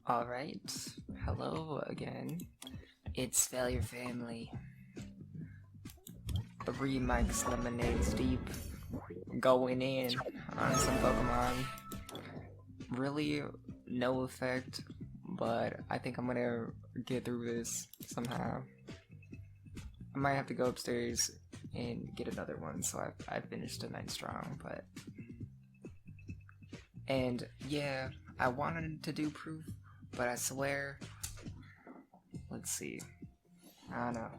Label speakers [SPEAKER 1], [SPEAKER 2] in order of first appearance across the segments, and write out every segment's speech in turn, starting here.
[SPEAKER 1] Alright, hello again. It's Failure Family. 3 mics lemonades deep. Going in on some Pokemon. Really, no effect, but I think I'm gonna get through this somehow. I might have to go upstairs and get another one, so I finished a night strong, but... And yeah, I wanted to do proof, but I swear... Let's see. I don't know.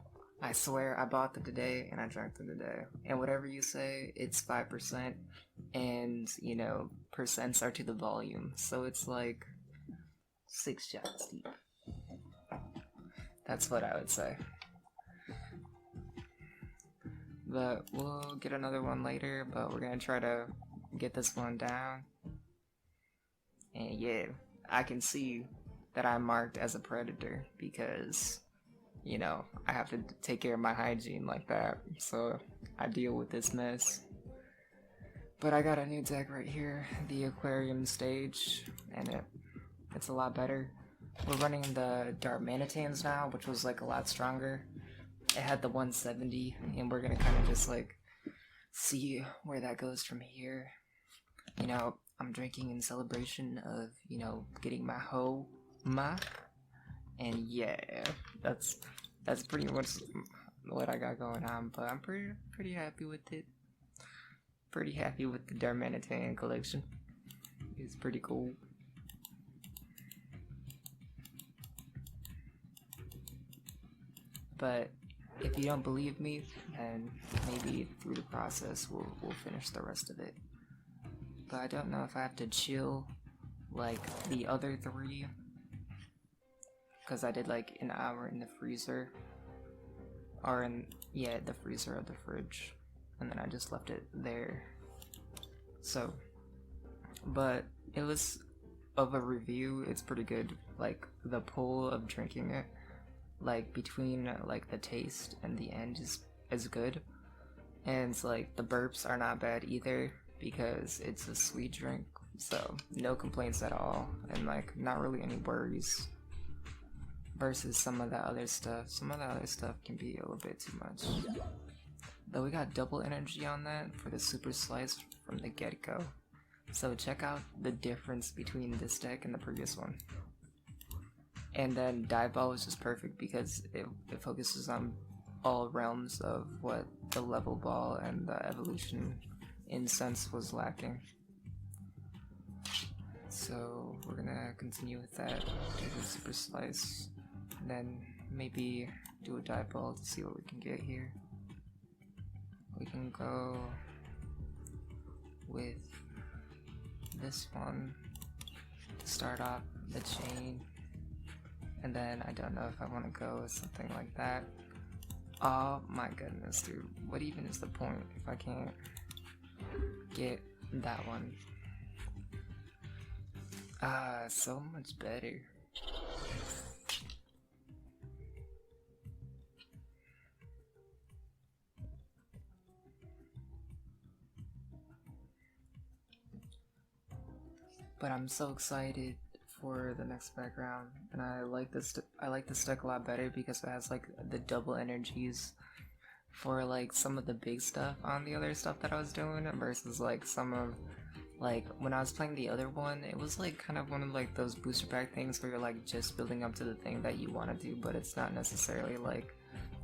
[SPEAKER 1] I swear I bought them today and I drank them today. And whatever you say, it's 5%. And, you know, percents are to the volume. So it's like 6 shots deep. That's what I would say. But we'll get another one later, but we're gonna try to get this one down. And yeah, I can see that I'm marked as a predator because, you know, I have to take care of my hygiene like that, so I deal with this mess. But I got a new deck right here, the Aquarium stage, and it's a lot better. We're running the Darmanitans now, which was like a lot stronger. It had the 170, and we're gonna kind of just like see where that goes from here. You know, I'm drinking in celebration of, you know, getting my ma, and yeah, that's pretty much what I got going on. But I'm pretty happy with it. Pretty happy with the Darmanitan collection. It's pretty cool. But if you don't believe me, then maybe through the process we'll finish the rest of it. But I don't know if I have to chill like the other 3, because I did like an hour in the freezer, or in, yeah, the freezer or the fridge, and then I just left it there. So, but it was of a review, it's pretty good. Like the pull of drinking it, like between like the taste and the end is good, and it's like the burps are not bad either because it's a sweet drink, so no complaints at all, and like not really any worries versus some of the other stuff. Some of the other stuff can be a little bit too much, though. We got double energy on that for the super slice from the get-go, so check out the difference between this deck and the previous one. And then Dive Ball was just perfect because it focuses on all realms of what the level ball and the evolution incense was lacking. So we're gonna continue with that, do the super slice, and then maybe do a Dive Ball to see what we can get here. We can go with this one to start off the chain. And then I don't know if I want to go with something like that. Oh my goodness, dude. What even is the point if I can't get that one? So much better. But I'm so excited for the next background, and I like this deck a lot better because it has like the double energies for like some of the big stuff on the other stuff that I was doing versus like some of, like when I was playing the other one, it was like kind of one of like those booster pack things where you're like just building up to the thing that you want to do, but it's not necessarily like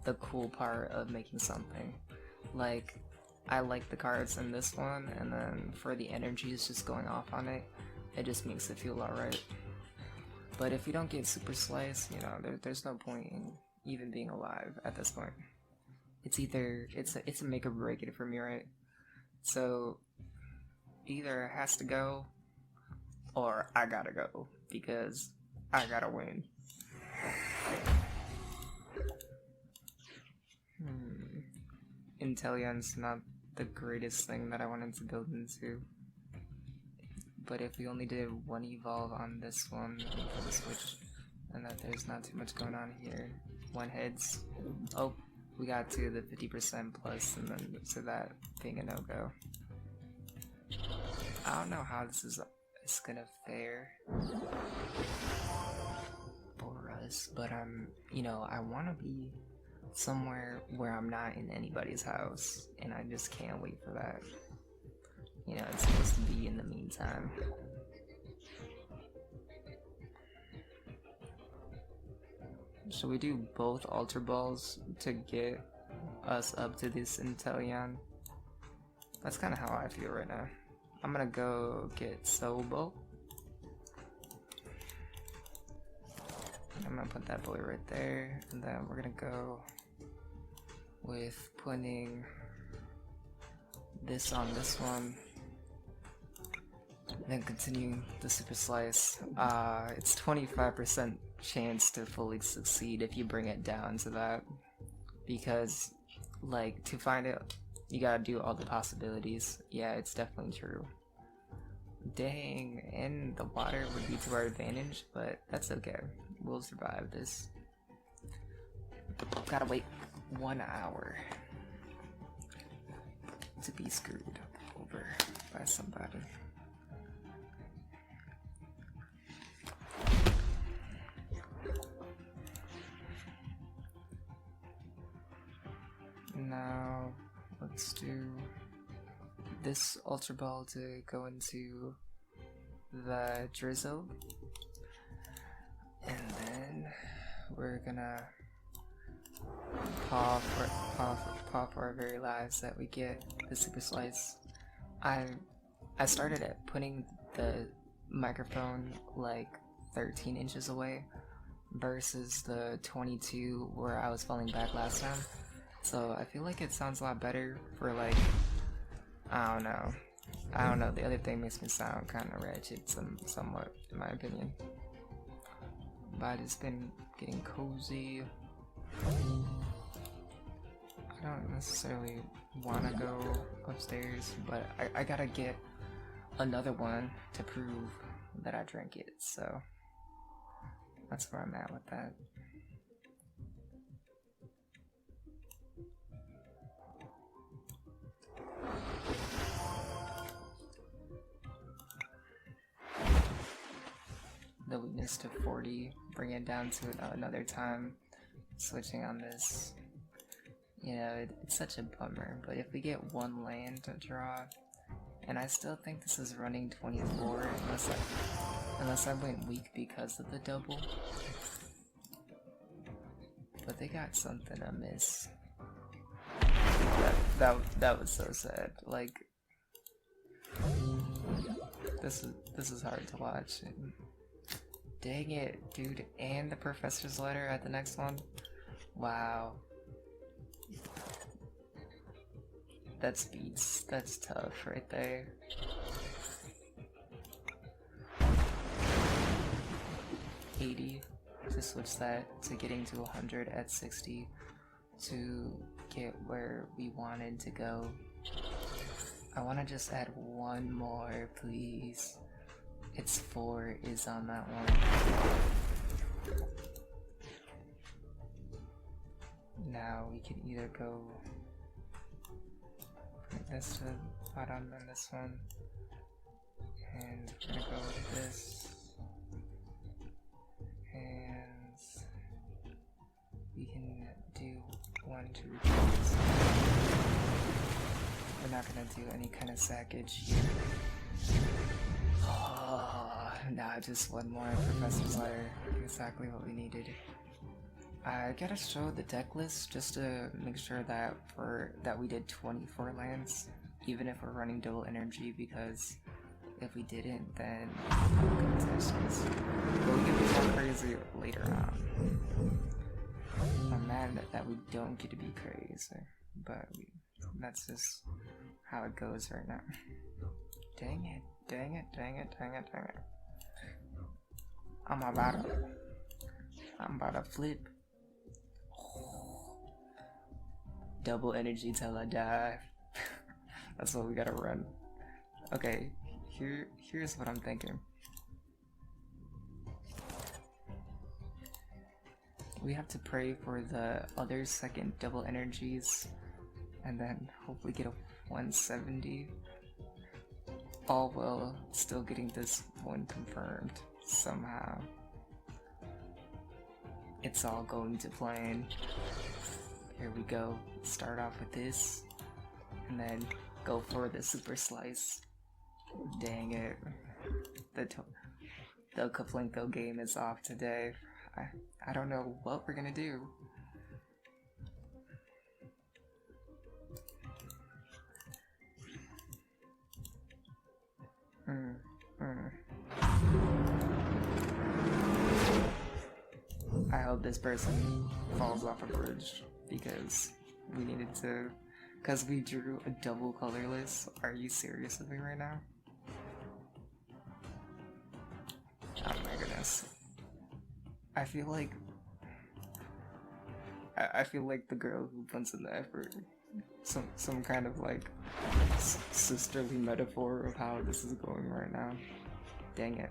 [SPEAKER 1] the cool part of making something. Like I like the cards in this one, and then for the energies just going off on it, it just makes it feel alright. But if you don't get super slice, you know, there's no point in even being alive at this point. It's either it's a make or break it for me, right? So either it has to go or I gotta go because I gotta win. Intellion's not the greatest thing that I wanted to build into. But if we only did one evolve on this one for the switch, and that there's not too much going on here. One heads. Oh, we got to the 50% plus, and then to that being a no-go. I don't know how this is gonna fare. house, but you know, I want to be somewhere where I'm not in anybody's house, and I just can't wait for that. You know, it's supposed to be in the meantime. Should we do both Ultra Balls to get us up to this Inteleon? That's kind of how I feel right now. I'm gonna go get Sobo. I'm gonna put that boy right there, and then we're gonna go with putting this on this one, and then continuing the Super Slice. It's 25% chance to fully succeed if you bring it down to that, because like to find it you gotta do all the possibilities. Yeah, it's definitely true. Dang, and the water would be to our advantage, but that's okay, we'll survive this. Gotta wait 1 hour to be screwed over by somebody. Now, let's do this Ultra Ball to go into the Drizzle, and then we're gonna paw for our very lives that we get the Super Slice. I started at putting the microphone like 13 inches away versus the 22 where I was falling back last time. So I feel like it sounds a lot better for like, I don't know, the other thing makes me sound kind of ratchet somewhat, in my opinion. But it's been getting cozy. I don't necessarily want to go upstairs, but I gotta get another one to prove that I drank it, so that's where I'm at with that. The weakness to 40, bring it down to another time, switching on this. You know, it's such a bummer, but if we get one land to draw, and I still think this is running 24 unless I went weak because of the double. But they got something amiss. That was so sad. Like, this is hard to watch. Dang it, dude, and the professor's letter at the next one? Wow. That's beats. That's tough right there. $80 to switch that to getting to 100 at 60 to get where we wanted to go. I want to just add one more, please. It's 4 is on that one. Now we can either go put this to the bottom and this one, and we're gonna go with this, and we can do 1 to replace. We're not gonna do any kind of sackage here. Oh, nah, just one more Professor's Letter. Exactly what we needed. I gotta show the deck list just to make sure that we did 24 lands, even if we're running double energy, because if we didn't, then contestants. But we can be more crazy later on. I'm mad that we don't get to be crazy, but that's just how it goes right now. Dang it. Dang it, dang it, dang it, dang it. I'm about to flip. Double energy till I die. That's what we gotta run. Okay, here's what I'm thinking. We have to pray for the other second double energies, and then hopefully get a 170. All while still getting this one confirmed somehow. it's all going to plan. Here we go. Start off with this, and then go for the super slice. Dang it. The Kaflinko game is off today. I don't know what we're gonna do. I hope this person falls off a bridge, because we needed to... Because we drew a double colorless. Are you serious with me right now? Oh my goodness. I feel like the girl who puts in the effort. Some kind of like sisterly metaphor of how this is going right now. Dang it.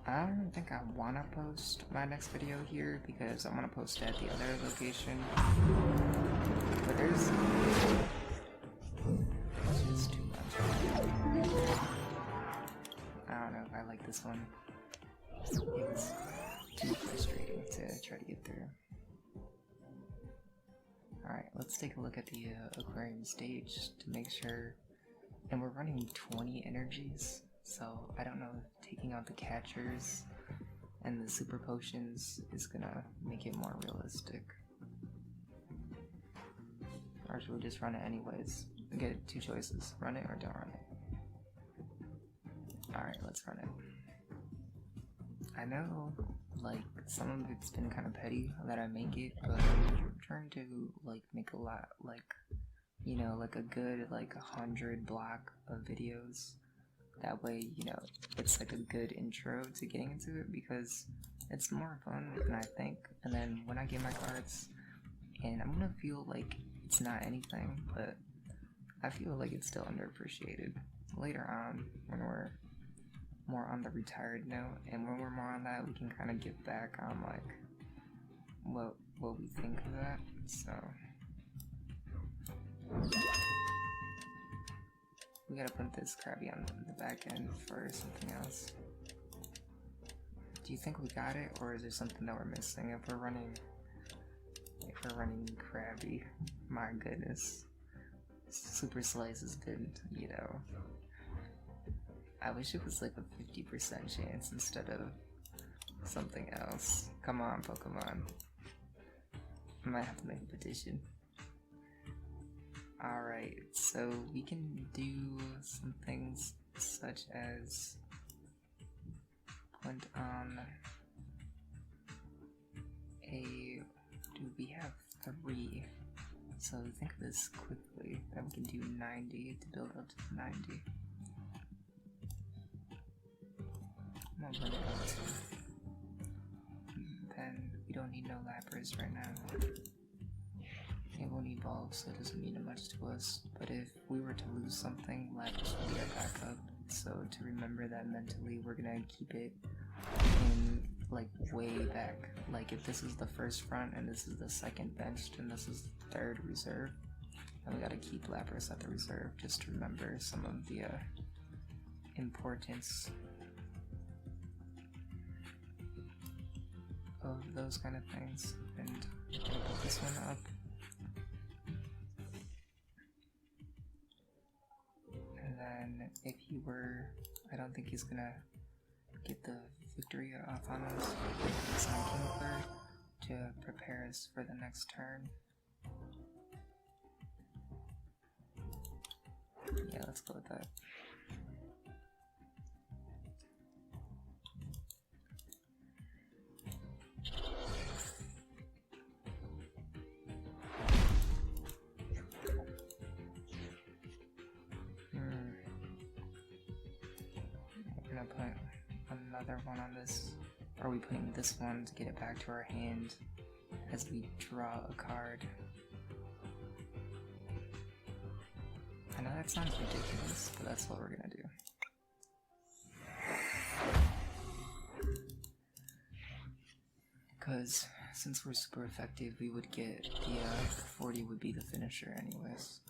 [SPEAKER 1] I don't think I want to post my next video here because I want to post it at the other location. But there's just too much. I don't know if I like this one. It was too frustrating to try to get through. Alright, let's take a look at the aquarium stage to make sure. And we're running 20 energies. So, I don't know if taking out the catchers and the super potions is gonna make it more realistic. Or should we just run it anyways? We get two choices, run it or don't run it. Alright, let's run it. I know, like, some of it's been kind of petty that I make it, but I'm trying to, like, make a lot, like, you know, like a good, like, 100 block of videos. That way, you know, it's like a good intro to getting into it because it's more fun than I think. And then when I get my cards, and I'm gonna feel like it's not anything, but I feel like it's still underappreciated. Later on, when we're more on the retired note, and when we're more on that, we can kind of get back on like what we think of that. So we gotta put this Krabby on the back end for something else. Do you think we got it, or is there something that we're missing? If we're running Krabby, my goodness, Super Slice has been, you know. I wish it was like a 50% chance instead of something else. Come on, Pokemon. I might have to make a petition. Alright, so we can do some things such as put on do we have 3? So think of this quickly, that we can do 90 to build up to 90. I'm gonna run it out too. Then we don't need no Lapras right now. It won't evolve, so it doesn't mean much to us. But if we were to lose something, Lapras would be our backup. So to remember that mentally, we're gonna keep it in like way back. Like if this is the first front and this is the second bench, and this is the third reserve, then we gotta keep Lapras at the reserve just to remember some of the importance of those kind of things. And I'm gonna put this one up. And then if he were, I don't think he's gonna get the victory off on us. It's on Kingler to prepare us for the next turn. Yeah, let's go with that. We're gonna put another one on this. Or are we putting this one to get it back to our hand as we draw a card? I know that sounds ridiculous, but that's what we're gonna do. Because since we're super effective, we would get the 40 would be the finisher anyways.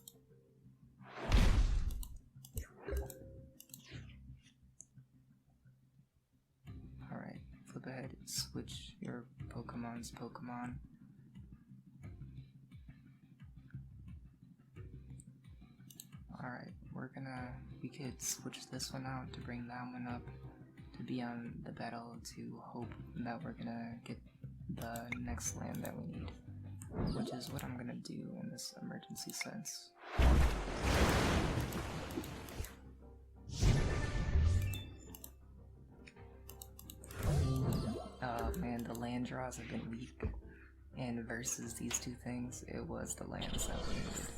[SPEAKER 1] Alright, flip ahead, switch your Pokemon's Pokemon. Alright, we could switch this one out to bring that one up to be on the battle to hope that we're gonna get the next land that we need, which is what I'm gonna do in this emergency sense. Man, the land draws have been weak, and versus these two things, it was the lands that we needed.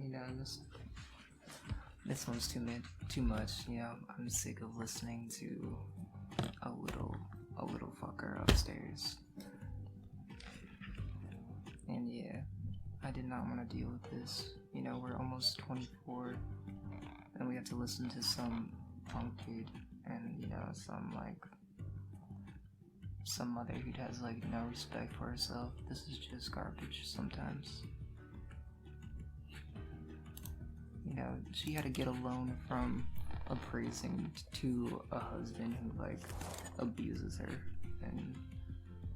[SPEAKER 1] You know, this one's too much. You know, I'm sick of listening to a little fucker upstairs. And yeah, I did not want to deal with this. You know, we're almost 24, and we have to listen to some punk kid, and you know, some mother who has like no respect for herself. This is just garbage sometimes. You know, she had to get a loan from appraising to a husband who like abuses her,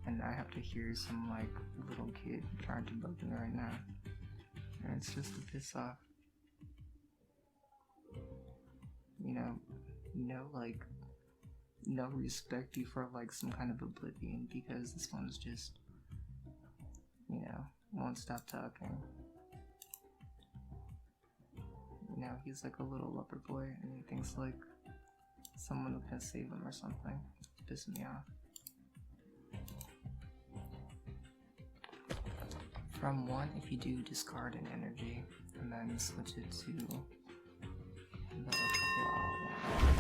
[SPEAKER 1] and I have to hear some like little kid trying to bug me right now, and it's just a piss off. You know, no respect before like some kind of oblivion, because this one's just, you know, won't stop talking. You know, he's like a little lover boy, and he thinks like someone can save him or something. It's pissing me off. From 1, if you do discard an energy, and then switch it to the claw one.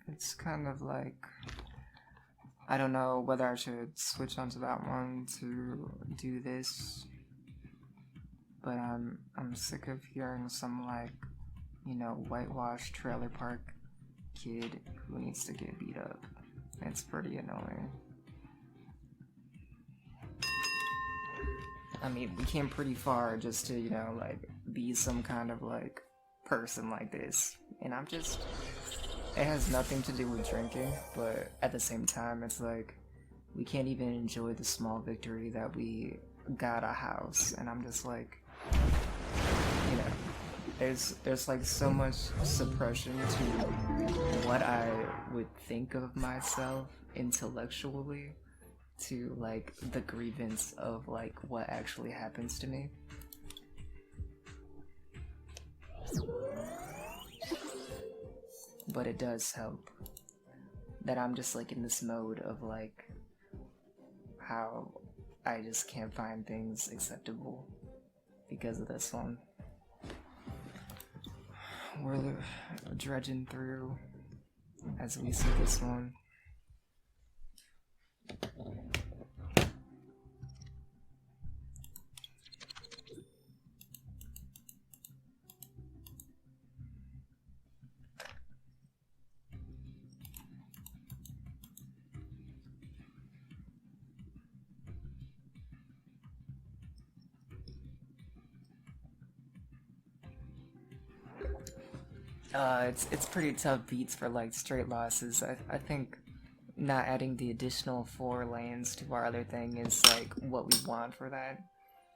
[SPEAKER 1] It's kind of like, I don't know whether I should switch onto that one to do this, but I'm sick of hearing some like, you know, whitewashed trailer park kid who needs to get beat up. It's pretty annoying. I mean, we came pretty far just to, you know, like, be some kind of like person like this, and I'm just, it has nothing to do with drinking, but at the same time, it's like, we can't even enjoy the small victory that we got a house, and I'm just like, you know, there's like so much suppression to what I would think of myself intellectually to like the grievance of like what actually happens to me. But it does help that I'm just like in this mode of like how I just can't find things acceptable because of this one. We're dredging through as we see this one. It's pretty tough beats for like straight losses. I think not adding the additional 4 lanes to our other thing is like what we want for that.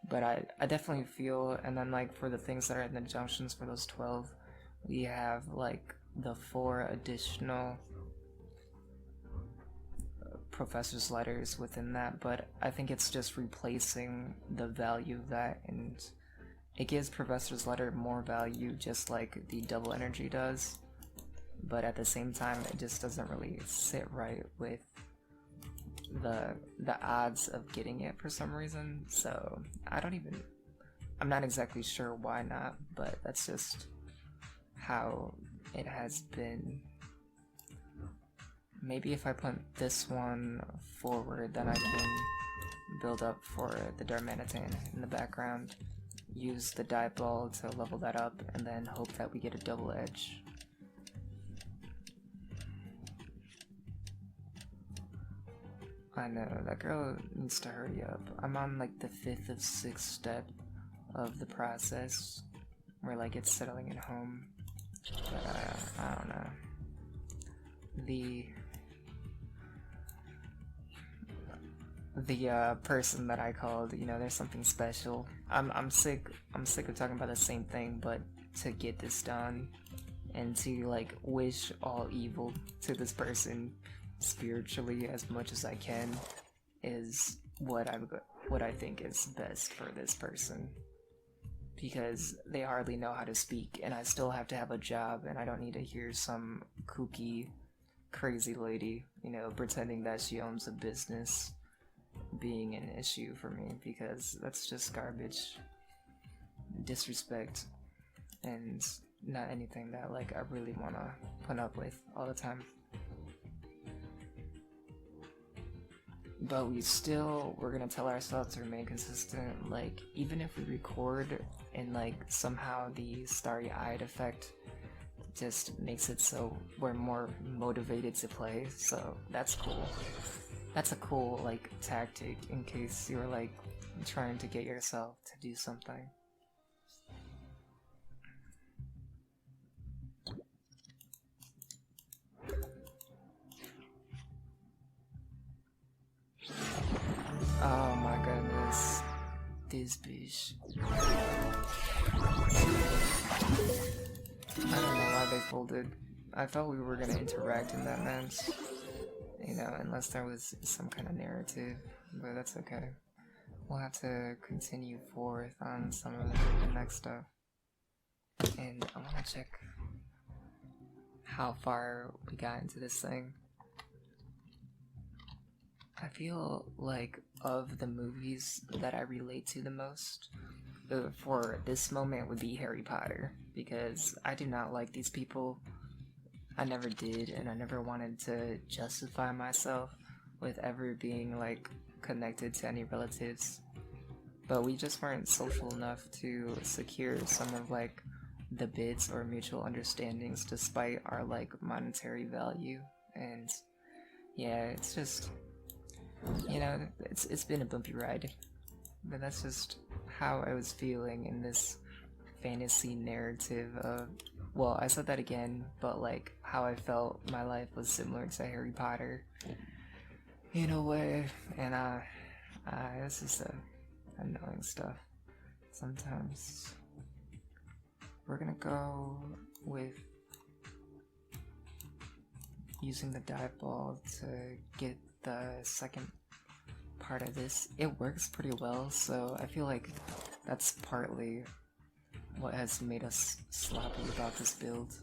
[SPEAKER 1] But I definitely feel, and then like for the things that are in the junctions for those 12, we have like the 4 additional Professor's Letters within that, but I think it's just replacing the value of that, and it gives Professor's Letter more value just like the double energy does, but at the same time it just doesn't really sit right with the odds of getting it for some reason. So I'm not exactly sure why not, but that's just how it has been. Maybe if I put this one forward, then I can build up for the Darmanitan in the background, use the dive ball to level that up, and then hope that we get a double edge. I know, that girl needs to hurry up. I'm on like the 5th or 6th step of the process where like it's settling at home, but I don't know. The person that I called, you know, there's something special. I'm sick of talking about the same thing, but to get this done and to like wish all evil to this person spiritually as much as I can is what I think is best for this person, because they hardly know how to speak and I still have to have a job, and I don't need to hear some kooky crazy lady, you know, pretending that she owns a business being an issue for me, because that's just garbage, disrespect, and not anything that like I really want to put up with all the time. But we're gonna tell ourselves to remain consistent. Like, even if we record and like somehow the starry-eyed effect just makes it so we're more motivated to play, so that's cool. That's a cool like tactic in case you're like trying to get yourself to do something. Oh my goodness, this bitch. I don't know why they folded. I thought we were gonna interact in that match, you know, unless there was some kind of narrative, but that's okay. We'll have to continue forth on some of the next stuff. And I want to check how far we got into this thing. I feel like of the movies that I relate to the most for this moment would be Harry Potter, because I do not like these people. I never did, and I never wanted to justify myself with ever being like connected to any relatives, but we just weren't social enough to secure some of like the bits or mutual understandings despite our like monetary value. And yeah, it's just, you know, it's been a bumpy ride, but that's just how I was feeling in this fantasy narrative of, well, I said that again, but like how I felt my life was similar to Harry Potter in a way. And this is annoying stuff sometimes. We're gonna go with using the dive ball to get the second part of this. It works pretty well, so I feel like that's partly what has made us sloppy about this build.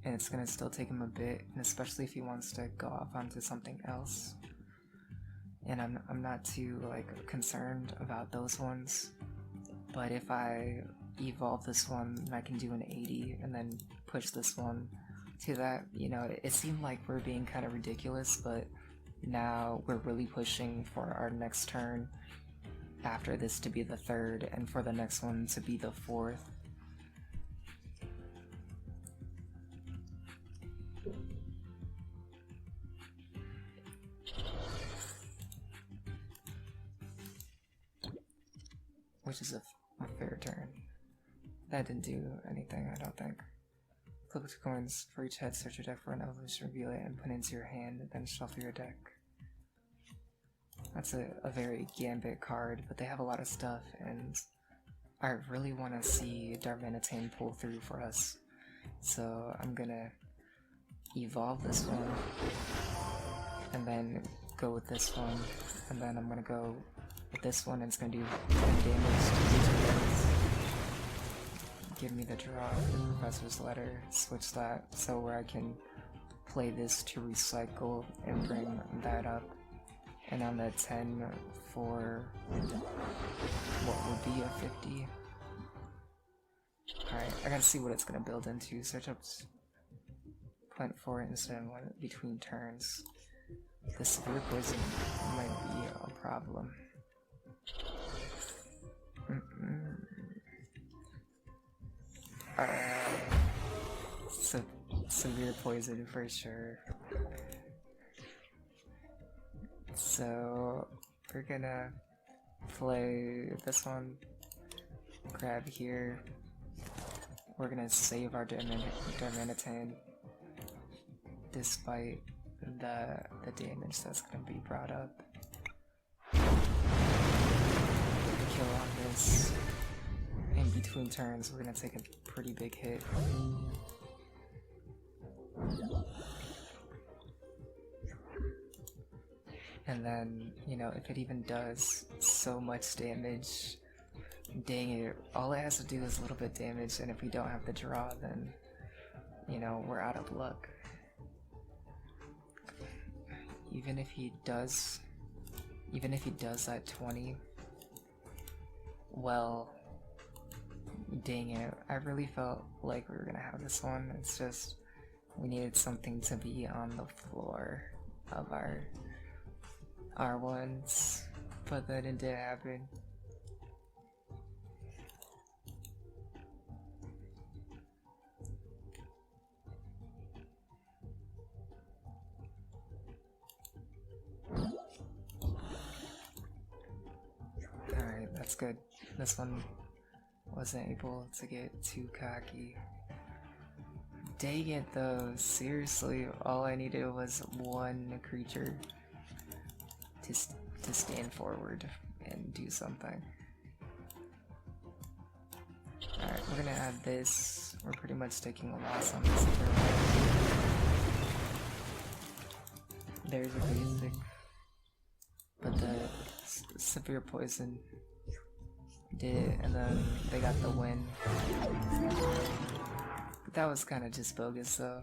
[SPEAKER 1] And it's gonna still take him a bit, and especially if he wants to go off onto something else. And I'm not too like concerned about those ones, but if I evolve this one, I can do an 80 and then push this one to that. You know, it seemed like we're being kind of ridiculous, but now we're really pushing for our next turn after this to be the 3rd, and for the next one to be the 4th. Which is a fair turn. That didn't do anything, I don't think. Flip 2 coins for each head, search your deck for an evolution, reveal it, and put it into your hand, and then shuffle your deck. That's a very Gambit card, but they have a lot of stuff, and I really want to see Darmanitan pull through for us. So I'm gonna evolve this one, and then go with this one, and then I'm gonna go with this one, and it's gonna do 10 damage to these guys. Give me the draw for the Professor's Letter, switch that so where I can play this to recycle and bring that up. And on the 10 for what would be a 50. Alright, I gotta see what it's gonna build into. Search up 0.4 instead of 1 between turns. The severe poison might be a problem. Severe poison for sure. So we're gonna play this one, grab here. We're gonna save our Darmanitan despite the damage that's gonna be brought up. Kill on this. In between turns, we're gonna take a pretty big hit. And then, you know, if it even does so much damage, dang it, all it has to do is a little bit damage, and if we don't have the draw, then, you know, we're out of luck. Even if he does that 20, well, dang it, I really felt like we were gonna have this one. It's just, we needed something to be on the floor of our ones, but then it did happen. Alright, that's good. This one wasn't able to get too cocky. Dang it though, seriously, all I needed was one creature to stand forward and do something. Alright, we're gonna add this. We're pretty much taking a loss on this. There's a basic, but the severe poison did it, and then they got the win. But that was kind of just bogus though.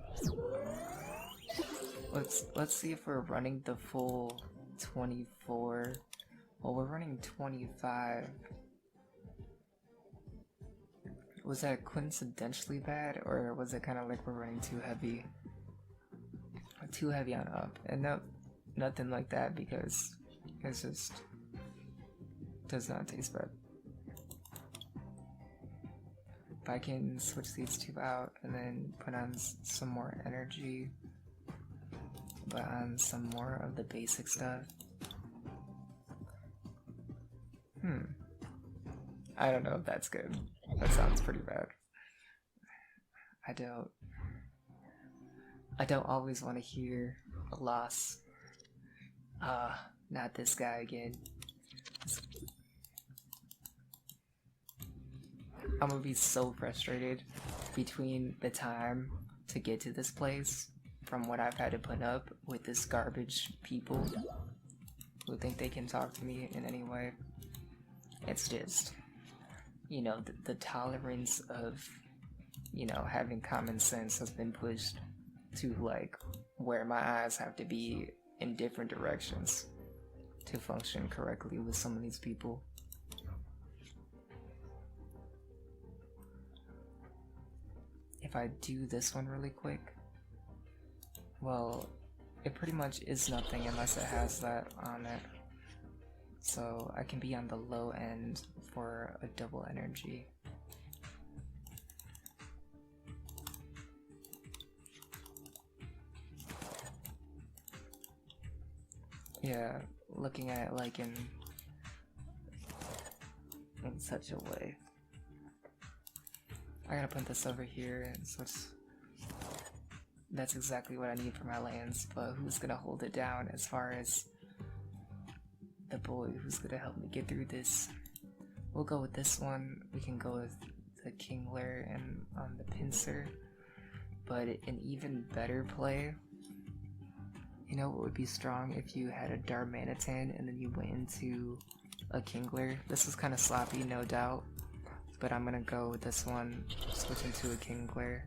[SPEAKER 1] Let's see if we're running the full 24. Well, we're running 25. Was that coincidentally bad, or was it kind of like we're running too heavy? Too heavy on up? And no, nothing like that, because it's just does not taste bad. If I can switch these two out and then put on some more energy, but on some more of the basic stuff. I don't know if that's good. That sounds pretty bad. I don't always want to hear a loss. Not this guy again. I'm gonna be so frustrated between the time to get to this place from what I've had to put up with this garbage people who think they can talk to me in any way. It's just, you know, the tolerance of, you know, having common sense has been pushed to like where my eyes have to be in different directions to function correctly with some of these people. If I do this one really quick, well, it pretty much is nothing unless it has that on it. So I can be on the low end for a double energy. Yeah, looking at it like in such a way. I gotta put this over here, and so that's exactly what I need for my lands, but who's gonna hold it down as far as the boy who's gonna help me get through this? We'll go with this one. We can go with the Kingler and on the pincer. But an even better play, you know what would be strong if you had a Darmanitan and then you went into a Kingler? This is kind of sloppy, no doubt, but I'm gonna go with this one, switch into a Kingler.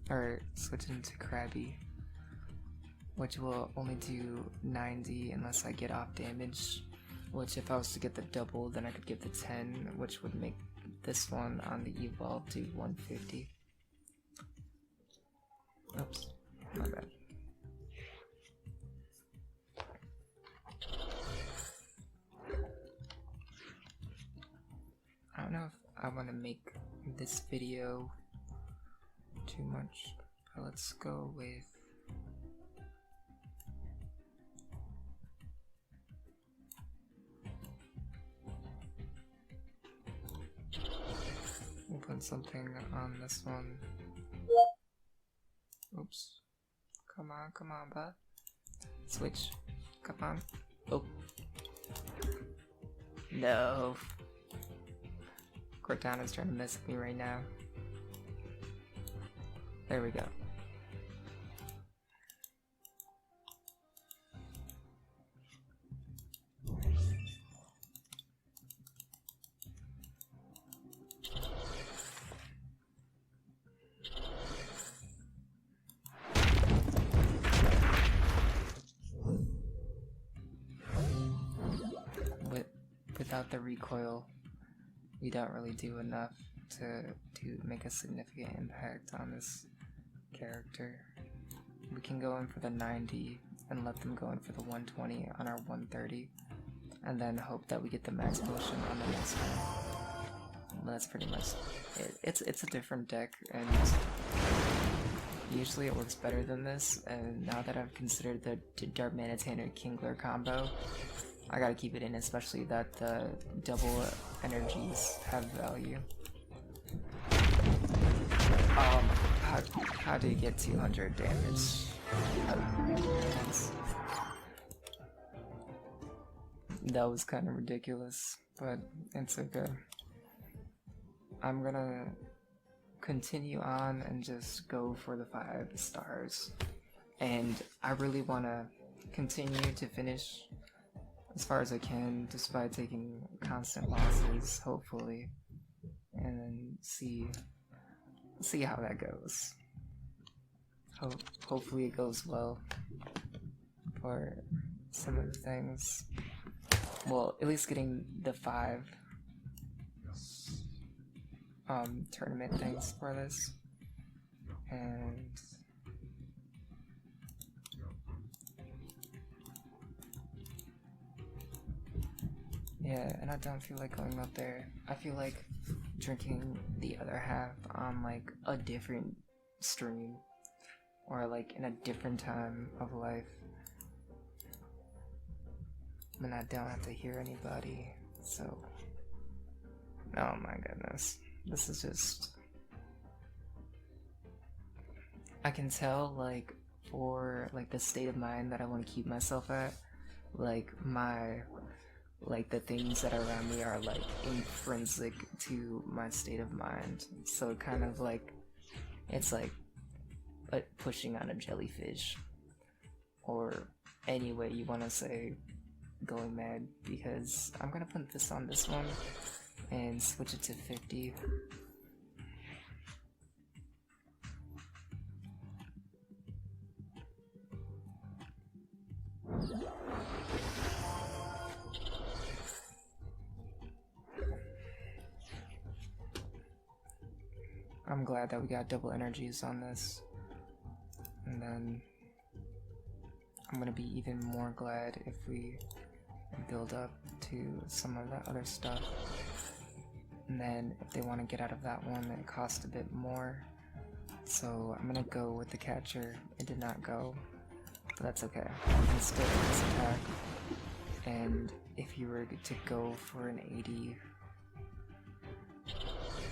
[SPEAKER 1] Or switch into Krabby, which will only do 90 unless I get off damage, which if I was to get the double, then I could get the 10, which would make this one on the evolve do 150. Oops, my bad. I don't know if I want to make this video too much, but let's go with we'll put something on this one. Oops. Come on, bud. Switch. Come on. Oh. No. Cortana's trying to mess with me right now. There we go. Without the recoil, we don't really do enough to make a significant impact on this character. We can go in for the 90 and let them go in for the 120 on our 130, and then hope that we get the max potion on the next one. Well, that's pretty much it. It's a different deck, and usually it works better than this, and now that I've considered the Darmanitan or Kingler combo, I gotta keep it in, especially that the double energies have value. How do you get 200 damage? That was kind of ridiculous, but it's okay. I'm gonna continue on and just go for the 5 stars. And I really want to continue to finish as far as I can, despite taking constant losses, hopefully, and then see how that goes. Hopefully it goes well for some of the things. Well, at least getting the 5 tournament things for this, and yeah, and I don't feel like going up there. I feel like drinking the other half on like a different stream or like in a different time of life, and I don't have to hear anybody. So, oh my goodness, this is just, I can tell like for like the state of mind that I want to keep myself at, like the things that are around me are like intrinsic to my state of mind. So kind of like, it's like pushing on a jellyfish, or any way you want to say going mad, because I'm gonna put this on this one and switch it to 50. I'm glad that we got double energies on this, and then I'm gonna be even more glad if we build up to some of that other stuff. And then if they want to get out of that one, it costs a bit more. So I'm gonna go with the catcher. It did not go, but that's okay. You can still do this attack. And if you were to go for an 80,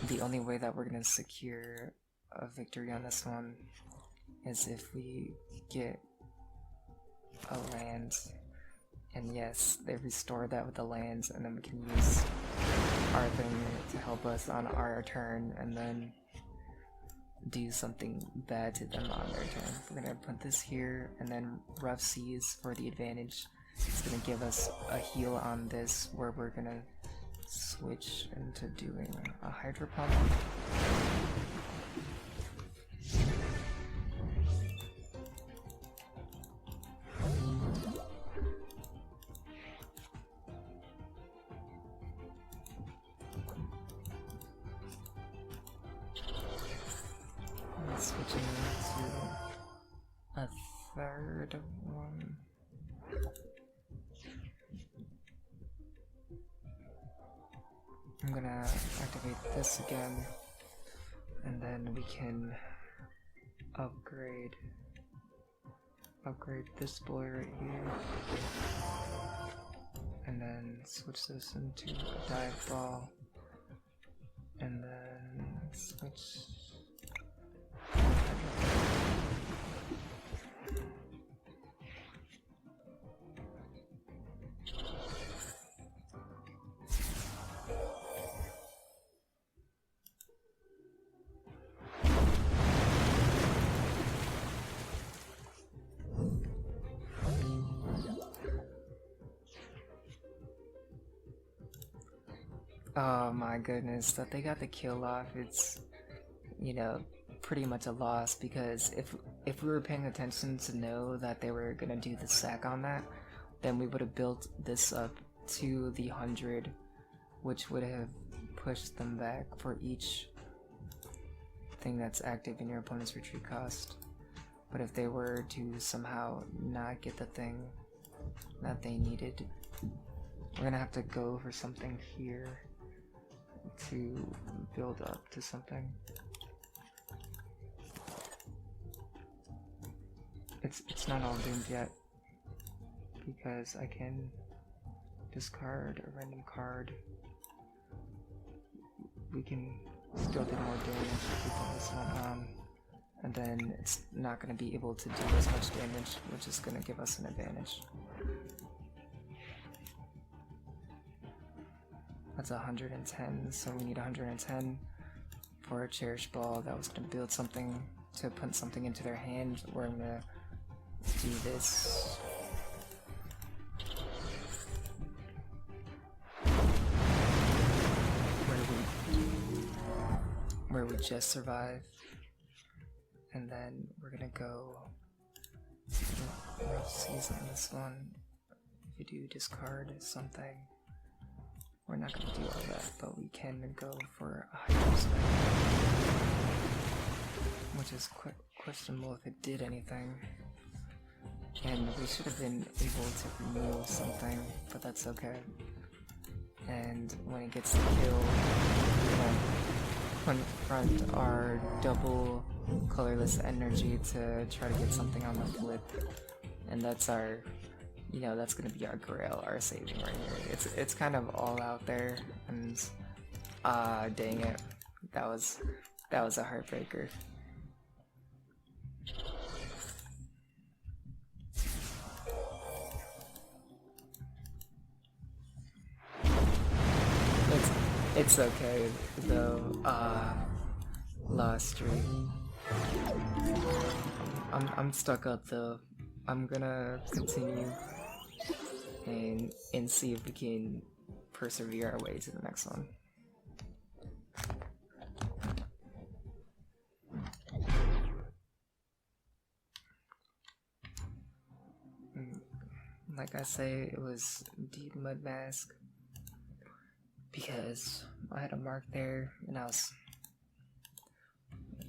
[SPEAKER 1] the only way that we're gonna secure a victory on this one is if we get a land. And yes, they restore that with the lands, and then we can use our thing to help us on our turn, and then do something bad to them on their turn. We're gonna put this here, and then Rough Seas for the advantage. It's gonna give us a heal on this, where we're gonna switch into doing a Hydro Pump. Switching to a third one. I'm gonna activate this again, and then we can upgrade this boy right here, and then switch this into a dive ball, and then switch. Oh my goodness, that they got the kill off, it's, you know, pretty much a loss, because if we were paying attention to know that they were gonna do the sack on that, then we would have built this up to the 100, which would have pushed them back for each thing that's active in your opponent's retreat cost. But if they were to somehow not get the thing that they needed, we're gonna have to go for something here to build up to something. It's not all doomed yet, because I can discard a random card. We can still do more damage if we put this one on, and then it's not going to be able to do as much damage, which is going to give us an advantage. That's 110, so we need 110 for a Cherish Ball. That was going to build something to put something into their hand. We're going to do this. Where we just survive. And then we're going to go Rough Seas on this one. If you do discard something, we're not going to do all that, but we can go for a Hydro Spike, which is questionable if it did anything. And we should have been able to remove something, but that's okay. And when it gets the kill, we're gonna confront our double colorless energy to try to get something on the flip. And that's our, you know, that's gonna be our grail, our saving right here. It's kind of all out there, and dang it, that was a heartbreaker. It's okay though. Lost streak. I'm stuck up though. I'm gonna continue and see if we can persevere our way to the next one. Like I say, it was Deep Mud Mask, because I had a mark there and I was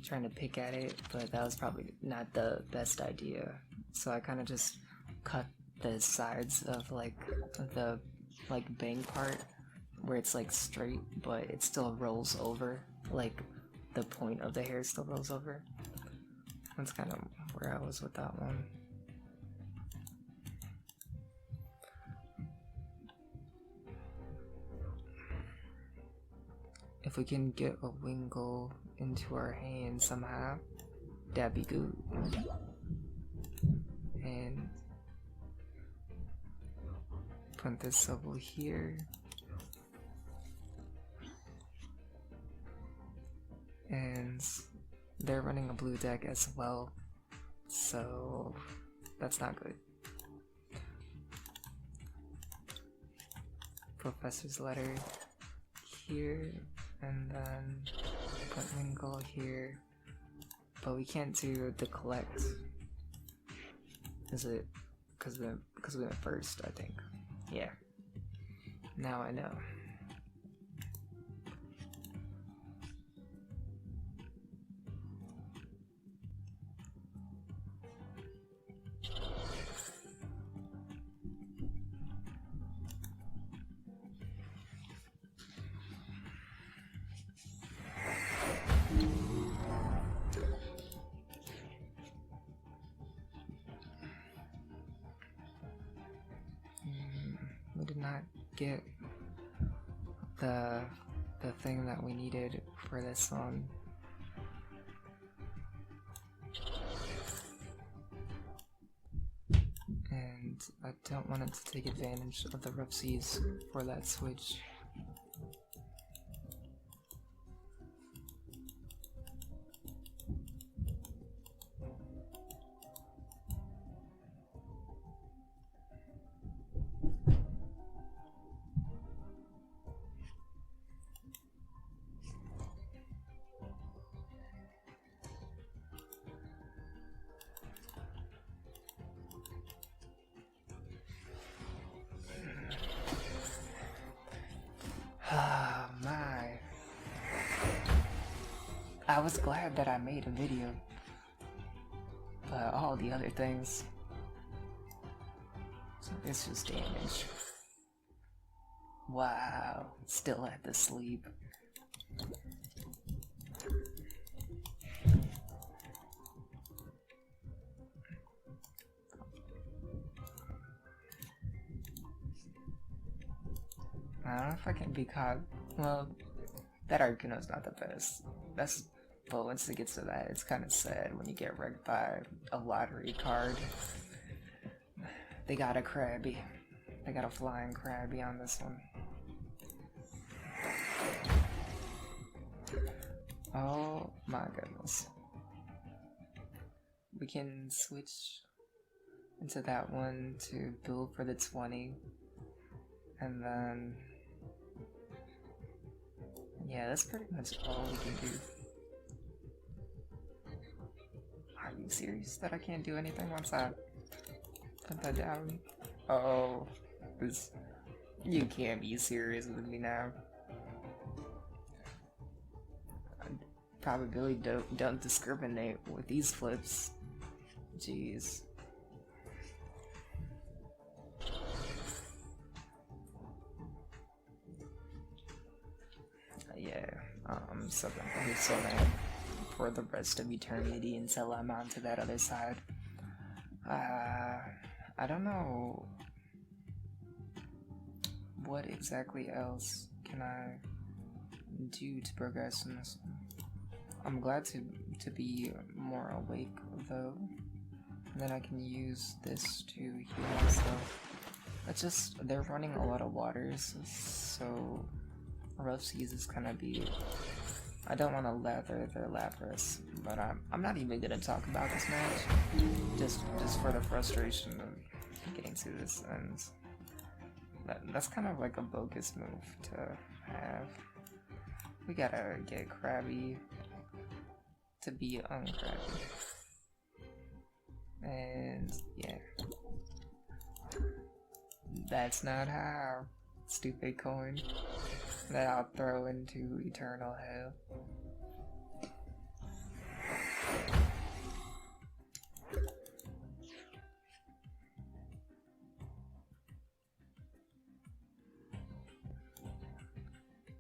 [SPEAKER 1] trying to pick at it, but that was probably not the best idea. So I kind of just cut the sides of like the bang part where it's like straight, but it still rolls over, like the point of the hair still rolls over. That's kind of where I was with that one. If we can get a Wingull into our hand somehow, that'd be good. And put this over here. And they're running a blue deck as well, so that's not good. Professor's Letter here, and then put Winkle here, but we can't do the collect. Is it because we went first? I think. Yeah. Now I know. We did not get the thing that we needed for this one. And I don't want it to take advantage of the rough seas for that switch. Ah, my. I was glad that I made a video, but all the other things, so it's just damage. Wow, still had to sleep. I don't know if I can be caught. Well, that Arcanon's not the best. But once it gets to that, it's kind of sad when you get wrecked by a lottery card. They got a Krabby. They got a flying Krabby on this one. Oh my goodness. We can switch into that one to build for the 20. And then... yeah, that's pretty much all we can do. Are you serious that I can't do anything once I put that down? Oh, you can't be serious with me now. I probably don't discriminate with these flips. Jeez. Yeah, so I'm so mad for the rest of eternity until I'm on to that other side. I don't know what exactly else can I do to progress in this one. I'm glad to be more awake though, and then I can use this to heal myself. It's just they're running a lot of waters, so rough seas is gonna be. I don't want to lather their Lapras, but I'm not even gonna talk about this match, just for the frustration of getting to this end. That's kind of like a bogus move to have. We gotta get Krabby to be uncrabby, and yeah, that's not how. Stupid coin that I'll throw into eternal hell.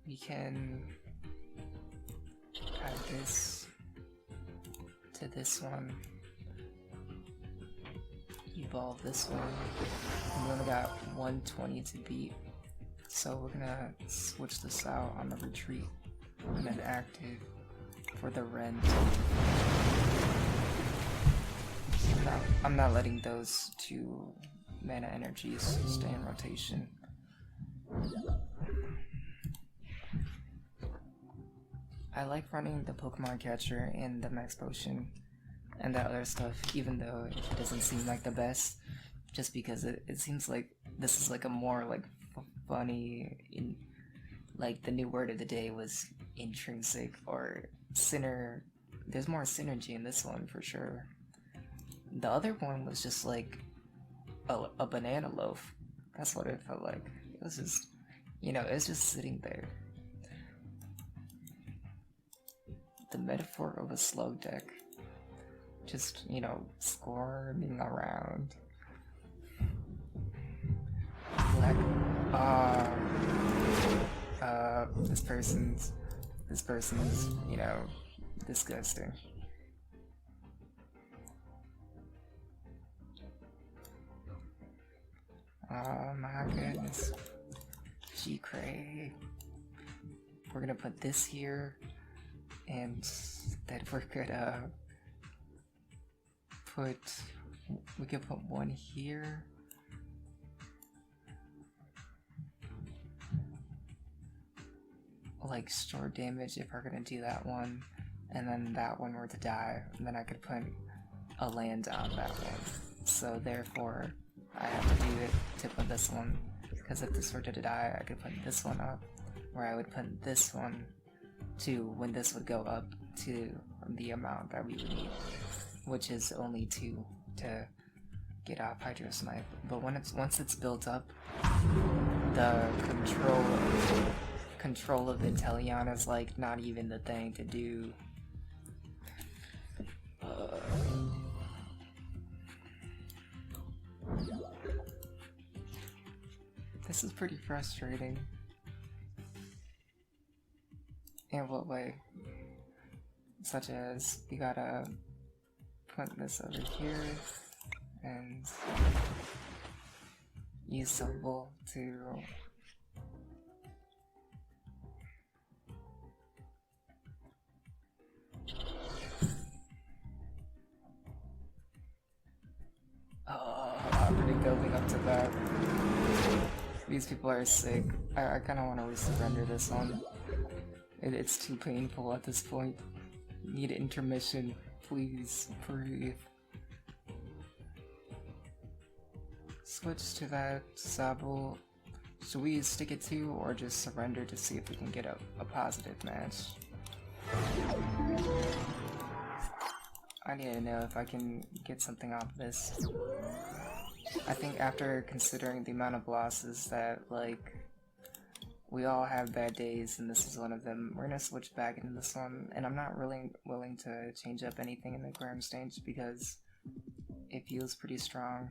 [SPEAKER 1] We can add this to this one. Evolve this one. We only got 120 to beat. So we're gonna switch this out on the retreat and then active for the rent. I'm not letting those two mana energies stay in rotation. I like running the Pokemon catcher and the max potion and that other stuff, even though it doesn't seem like the best, just because it seems like this is like a more like funny, like the new word of the day was intrinsic or there's more synergy in this one for sure. The other one was just like a banana loaf. That's what it felt like. It was just, it's just sitting there. The metaphor of a slow deck. Just, squirming around. Black. This person's, disgusting. Oh my goodness. G-Cray. We're gonna put this here, and then we're gonna we can put one here. Like short damage if we're gonna do that one, and then that one were to die, and then I could put a land on that one. So therefore, I have to do it to put this one, because if this were to die, I could put this one up, where I would put this one to when this would go up to the amount that we would need, which is only 2 to get off Hydro Snipe. But once it's built up, the control of Inteleon is like not even the thing to do. This is pretty frustrating. In what way? Such as we gotta put this over here and use symbol to I'm already building up to that. These people are sick. I kinda wanna re-surrender this one. It's too painful at this point. Need intermission. Please, breathe. Switch to that Sable. Should we stick it to, or just surrender to see if we can get a positive match? I need to know if I can get something off this. I think after considering the amount of losses that, like, we all have bad days, and this is one of them, we're gonna switch back into this one, and I'm not really willing to change up anything in the Gram stage because it feels pretty strong.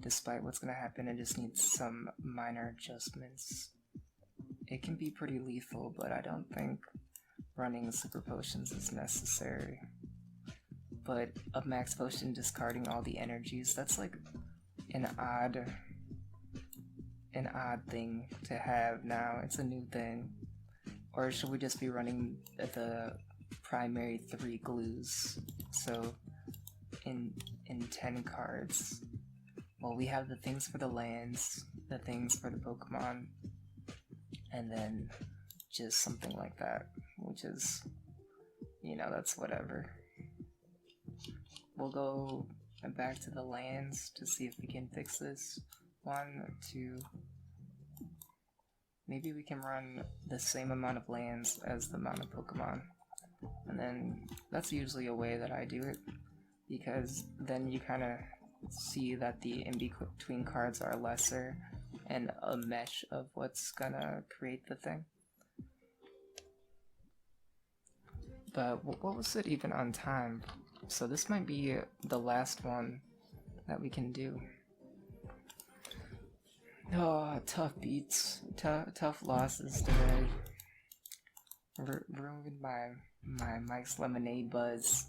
[SPEAKER 1] Despite what's gonna happen, it just needs some minor adjustments. It can be pretty lethal, but I don't think running super potions is necessary. But a max potion discarding all the energies, that's like an odd thing to have now. It's a new thing. Or should we just be running the primary 3 glues? So in 10 cards, well, we have the things for the lands, the things for the Pokemon, and then just something like that, which is, that's whatever. We'll go back to the lands to see if we can fix this. 1, 2. Maybe we can run the same amount of lands as the amount of Pokemon. And then that's usually a way that I do it, because then you kind of see that the in-between cards are lesser and a mesh of what's gonna create the thing. But what was it even on time? So this might be the last one that we can do. Oh, tough beats. Tough losses today. Ruined my Mike's Lemonade buzz.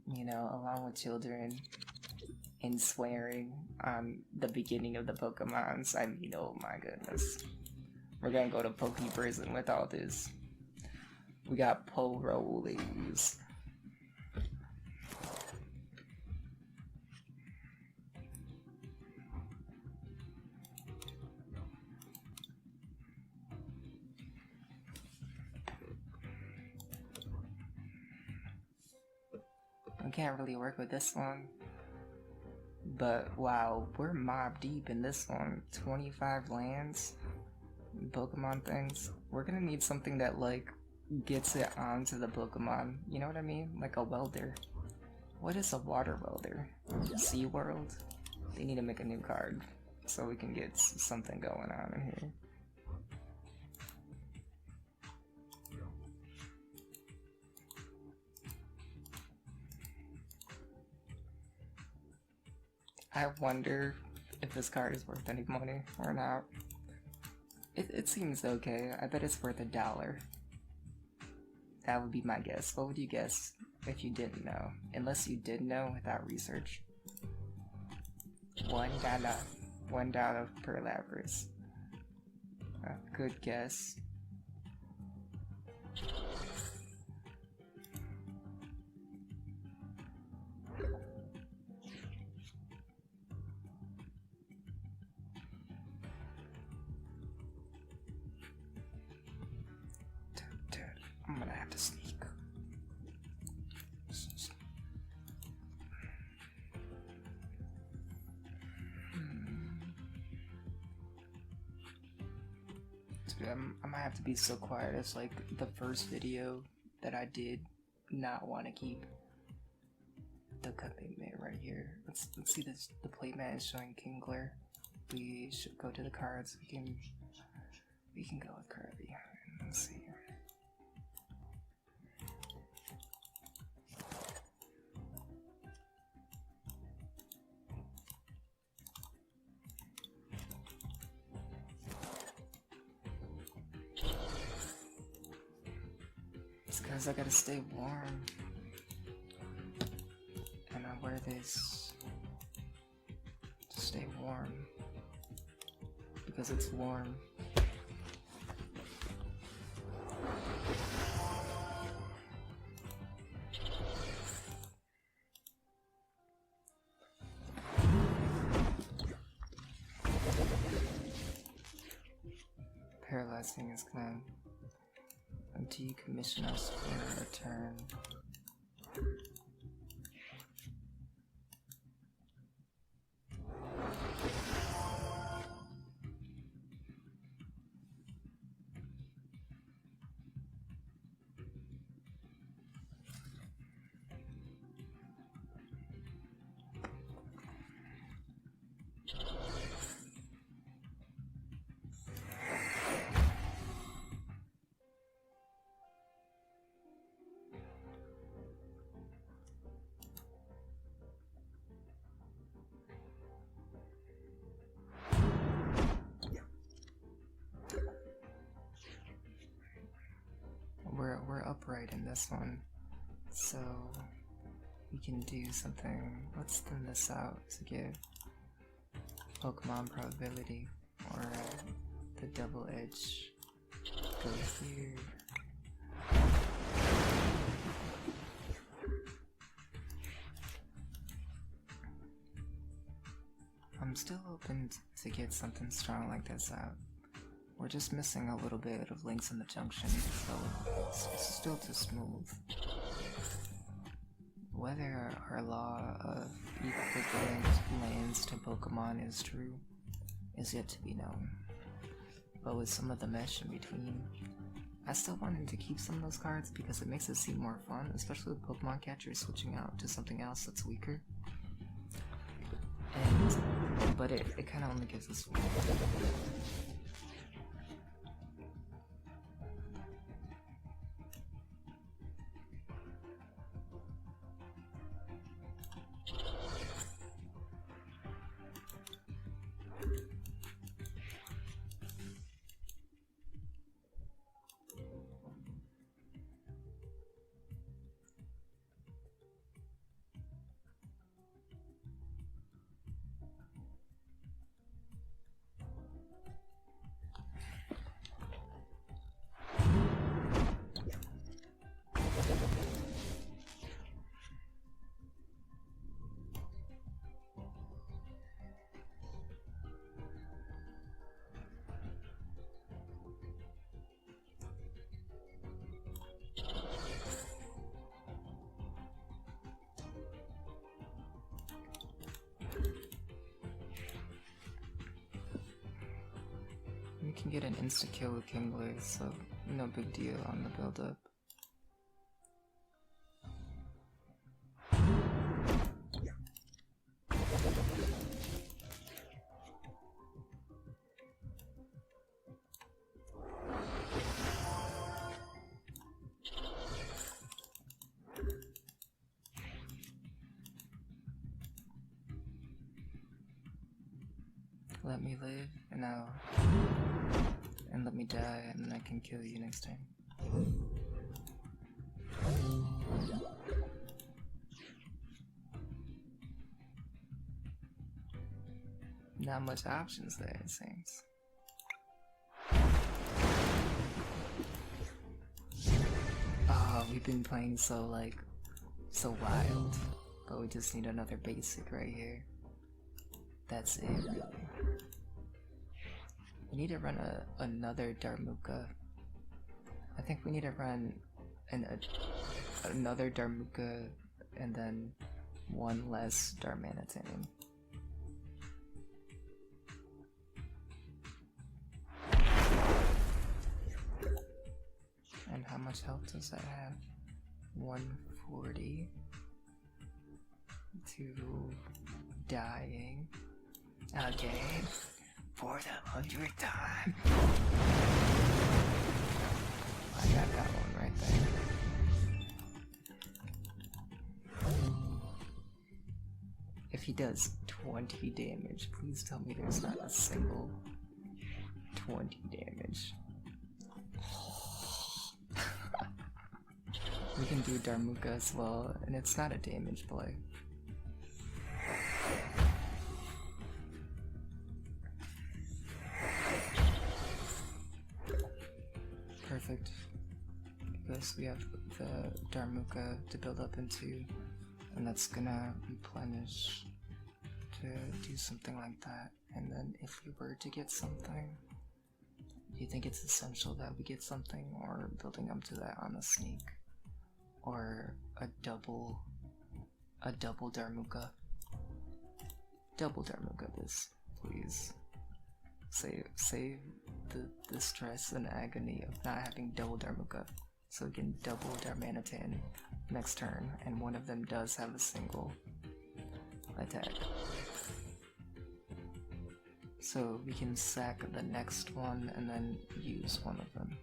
[SPEAKER 1] Along with children and swearing on the beginning of the Pokemons. I mean, oh my goodness. We're gonna go to Poke Prison with all this. We got Rollies. we can't really work with this one. But wow, we're mob deep in this one. 25 lands, Pokemon things. We're gonna need something that like gets it onto the Pokemon. You know what I mean? Like a welder. What is a water welder? SeaWorld? They need to make a new card so we can get something going on in here. I wonder if this card is worth any money or not. It seems okay. I bet it's worth $1. That would be my guess. What would you guess if you didn't know? Unless you did know without research. $1. $1 per Lapras. Good guess. I'm gonna have to sneak. Dude, I might have to be so quiet. It's like the first video that I did not want to keep the commitment right here. Let's see this. The plate mat is showing Kingler. We should go to the cards. We can go with Kirby. Let's see. Because I gotta stay warm, and I wear this to stay warm because it's warm. Paralyzing is gonna decommission us for a turn. We're upright in this one, so we can do something. Let's thin this out to get Pokemon probability, or the double edge. Go here. I'm still open to get something strong like this out. We're just missing a little bit of links in the junction, so it's still too smooth. Whether our law of equivalent lands to Pokemon is true is yet to be known. But with some of the mesh in between, I still wanted to keep some of those cards because it makes it seem more fun, especially with Pokemon catchers switching out to something else that's weaker. But it kind of only gives us one. can get an insta-kill with Kingler, so no big deal on the build-up. Let me live, and let me die, and then I can kill you next time. Not much options there, it seems. Oh, we've been playing so wild, but we just need another basic right here. That's it, really. We need to run another Darmuka. I think we need to run another Darmuka and then one less Darmanitan. And how much health does that have? 140 to dying. Okay, for the 100th time. I got that one right there. If he does 20 damage, please tell me there's not a single 20 damage. We can do Darmuka as well, and it's not a damage play. Perfect, because we have the Darmuka to build up into, and that's gonna replenish to do something like that. And then if we were to get something, do you think it's essential that we get something, or building up to that on a sneak, or a double Darmuka? Double Darmuka this, please. Save the stress and agony of not having double Darmuka, so we can double Darmanitan next turn, and one of them does have a single attack. So we can sack the next one and then use one of them.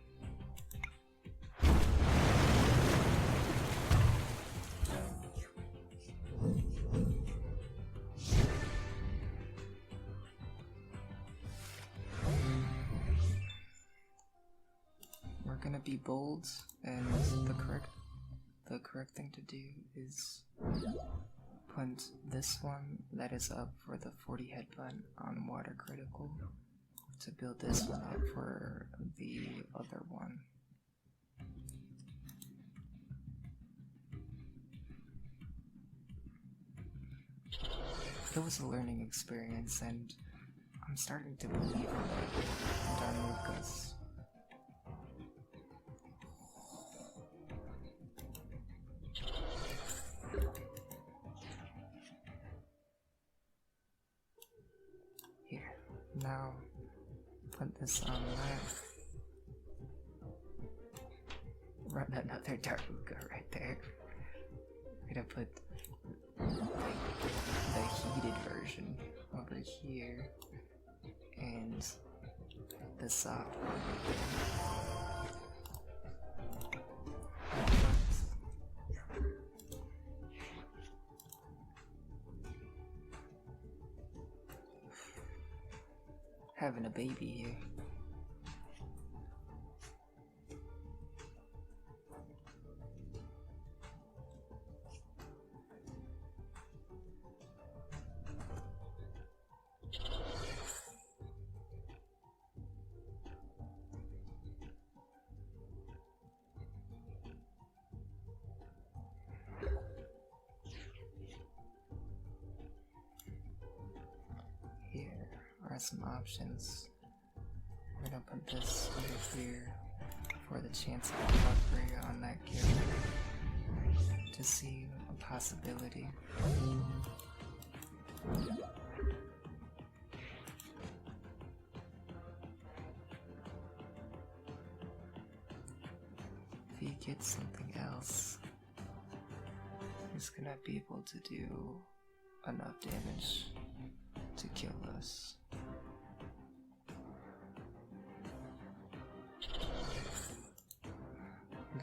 [SPEAKER 1] We're gonna be bold, and the correct thing to do is put this one that is up for the 40 headbutt on water critical to build this one up for the other one. It was a learning experience, and I'm starting to believe in the Darmukas. Now, put this on that. Run another Darmuka right there. We're gonna put the heated version over here, and the soft one right there. Having a baby here. Some options. We're gonna put this over here for the chance of recovery on that character to see a possibility. else is gonna be able to do enough damage to kill us.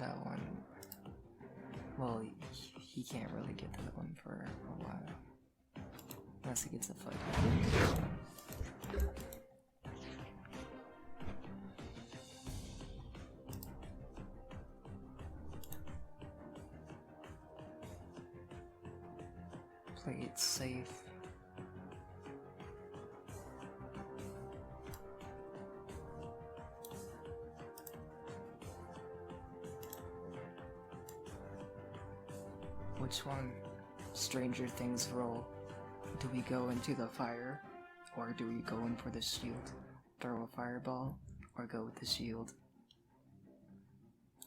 [SPEAKER 1] That one, well, he can't really get that one for a while, unless he gets a fight. Play it safe. Which one? Stranger Things roll. Do we go into the fire, or do we go in for the shield? Throw a fireball, or go with the shield?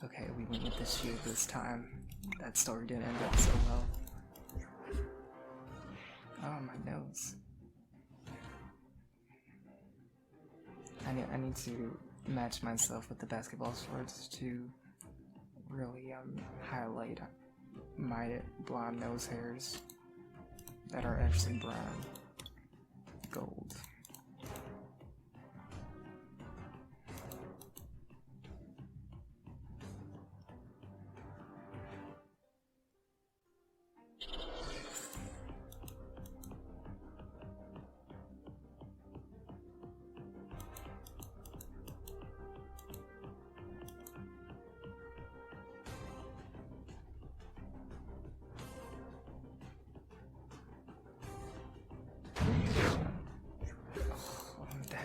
[SPEAKER 1] Okay, we went with the shield this time. That story didn't end up so well. Oh, my nose. I need to match myself with the basketball shorts to really highlight my blonde nose hairs that are actually brown. Gold.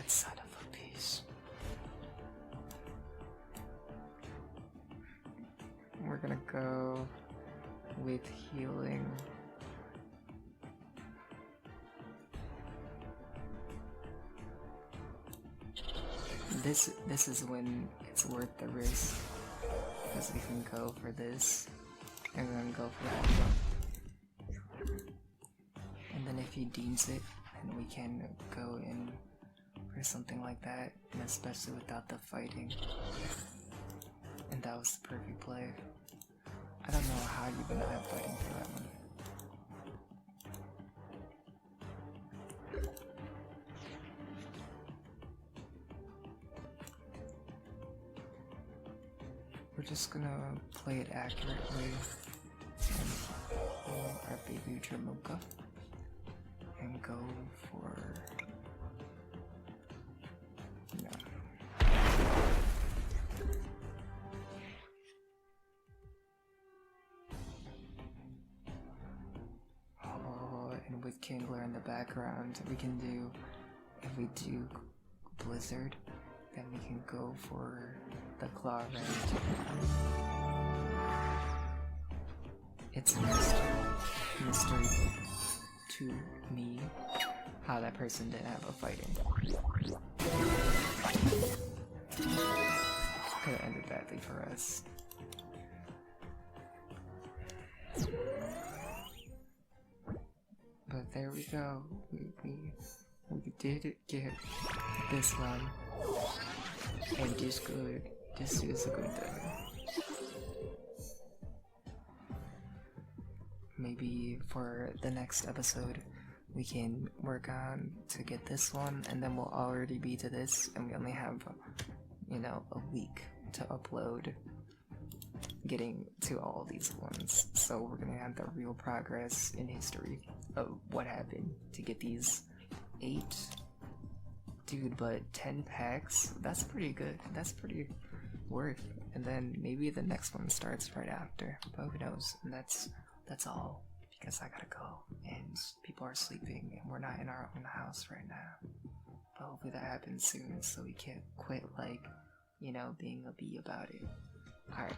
[SPEAKER 1] Son of a piece. We're gonna go with healing. This is when it's worth the risk, because we can go for this and then go for that. And then if he deems it, then we can go in or something like that, and especially without the fighting. And that was the perfect play. I don't know how you're gonna have fighting for that one. We're just gonna play it accurately and pull our baby Jamocha and go for with Kingler in the background, we can do, if we do Blizzard, then we can go for the Claw Range. It's a mystery to me how that person didn't have a fighting. Could have ended badly for us. But there we go. We did get this one, and this good. This is a good thing. Maybe for the next episode, we can work on to get this one, and then we'll already be to this, and we only have, you know, a week to upload getting to all these ones. So we're gonna have the real progress in history of what happened to get these 8. Dude, but 10 packs, that's pretty good. That's pretty worth. And then maybe the next one starts right after, but who knows? And that's all, because I gotta go and people are sleeping and we're not in our own house right now. But hopefully that happens soon so we can't quit, like, you know, being a bee about it. Alright.